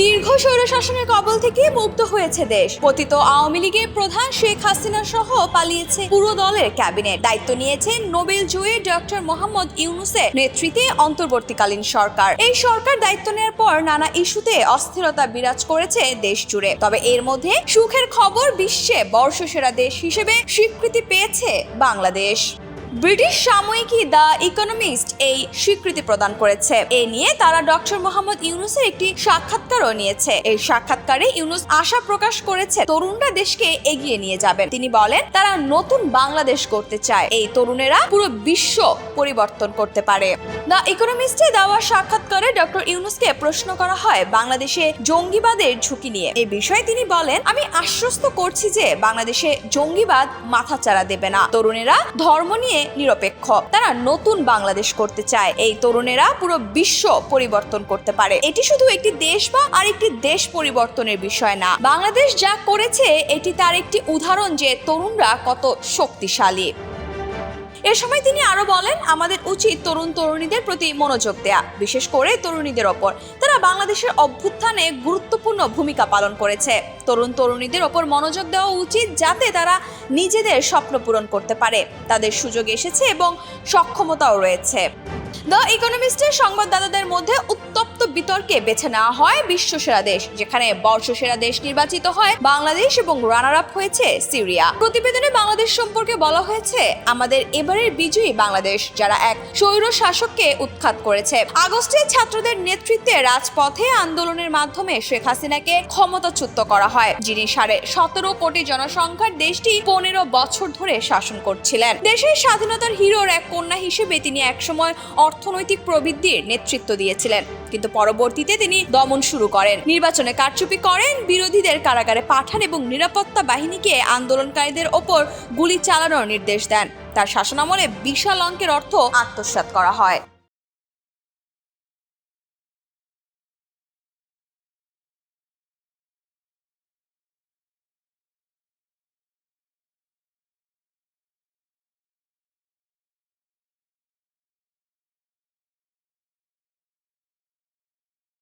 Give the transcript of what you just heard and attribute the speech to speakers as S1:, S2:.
S1: দীর্ঘ স্বৈরশাসনের কবল থেকে মুক্ত হয়েছে দেশ। পতিত আওয়ামী লীগের প্রধান শেখ হাসিনা সহ পালিয়েছে পুরো দলের ক্যাবিনেট। দায়িত্ব নিয়েছেন নোবেল জয়ী ডক্টর মোহাম্মদ ইউনূসের নেতৃত্বে অন্তর্বর্তীকালীন সরকার। এই সরকার দায়িত্ব নেওয়ার পর নানা ইস্যুতে অস্থিরতা বিরাজ করেছে দেশ জুড়ে। তবে এর মধ্যে সুখের খবর, বিশ্বে বর্ষসেরা দেশ হিসেবে স্বীকৃতি পেয়েছে বাংলাদেশ। ব্রিটিশ সাময়িকী দ্য ইকোনমিস্ট এই স্বীকৃতি প্রদান করেছে। এ নিয়ে তারা ডক্টর মোহাম্মদ ইউনূসের একটি সাক্ষাৎকারও নিয়েছে। এই সাক্ষাৎকারে ইউনূস আশা প্রকাশ করেছে তরুণরা দেশকে এগিয়ে নিয়ে যাবেন। তিনি বলেন, তারা নতুন বাংলাদেশ করতে চায়। এই তরুণেরা পুরো বিশ্ব পরিবর্তন করতে পারে। দ্য ইকোনমিস্টে দেওয়া সাক্ষাৎকারে ডক্টর ইউনূসকে প্রশ্ন করা হয় বাংলাদেশে জঙ্গিবাদের ঝুঁকি নিয়ে। এ বিষয়ে তিনি বলেন, আমি আশ্বস্ত করছি যে বাংলাদেশে জঙ্গিবাদ মাথাচাড়া দেবে না। তরুণেরা ধর্ম নিয়ে নিরপেক্ষ, তারা নতুন বাংলাদেশ করতে চায়। এই তরুণেরা পুরো বিশ্ব পরিবর্তন করতে পারে। এটি শুধু একটি দেশ বা আরেকটি দেশ পরিবর্তনের বিষয় না। বাংলাদেশ যা করেছে এটি তার একটি উদাহরণ যে তরুণরা কত শক্তিশালী। এ সময় তিনি আরো বলেন, আমাদের উচিত তরুণ তরুণীদের প্রতি মনোযোগ দেয়া, বিশেষ করে তরুণীদের ওপর। তারা বাংলাদেশের অভ্যুত্থানে গুরুত্বপূর্ণ ভূমিকা পালন করেছে। তরুণ তরুণীদের ওপর মনোযোগ দেওয়া উচিত যাতে তারা নিজেদের স্বপ্ন পূরণ করতে পারে। তাদের সুযোগ এসেছে এবং সক্ষমতাও রয়েছে। দ্য ইকোনমিস্টের সংবাদদাতাদের মধ্যে উত্তপ্ত বিতর্কে বেছে নেওয়া হয় বিশ্বসেরা দেশ, যেখানে বর্ষসেরা দেশ নির্বাচিত হয় বাংলাদেশ এবং রানার আপ হয়েছে সিরিয়া। প্রতিবেদনে বাংলাদেশ সম্পর্কে বলা হয়েছে, আমাদের এবারের বিজয়ী বাংলাদেশ, যারা এক স্বৈর শাসককে উৎখাত করেছে। আগস্টে ছাত্রদের নেতৃত্বে রাজপথে আন্দোলনের মাধ্যমে শেখ হাসিনাকে ক্ষমতাচ্যুত করা হয়, যিনি 17.5 কোটি জনসংখ্যার দেশটি 15 বছর ধরে শাসন করছিলেন। দেশের স্বাধীনতার হিরোর এক কন্যা হিসেবে তিনি একসময় অর্থনৈতিক প্রবৃদ্ধির নেতৃত্ব দিয়েছিলেন, কিন্তু পরবর্তীতে তিনি দমন শুরু করেন, নির্বাচনে কারচুপি করেন, বিরোধীদের কারাগারে পাঠান এবং নিরাপত্তা বাহিনীকে আন্দোলনকারীদের ওপর গুলি চালানোর নির্দেশ দেন। তার শাসনামলে বিশাল অঙ্কের অর্থ আত্মসাৎ করা হয়।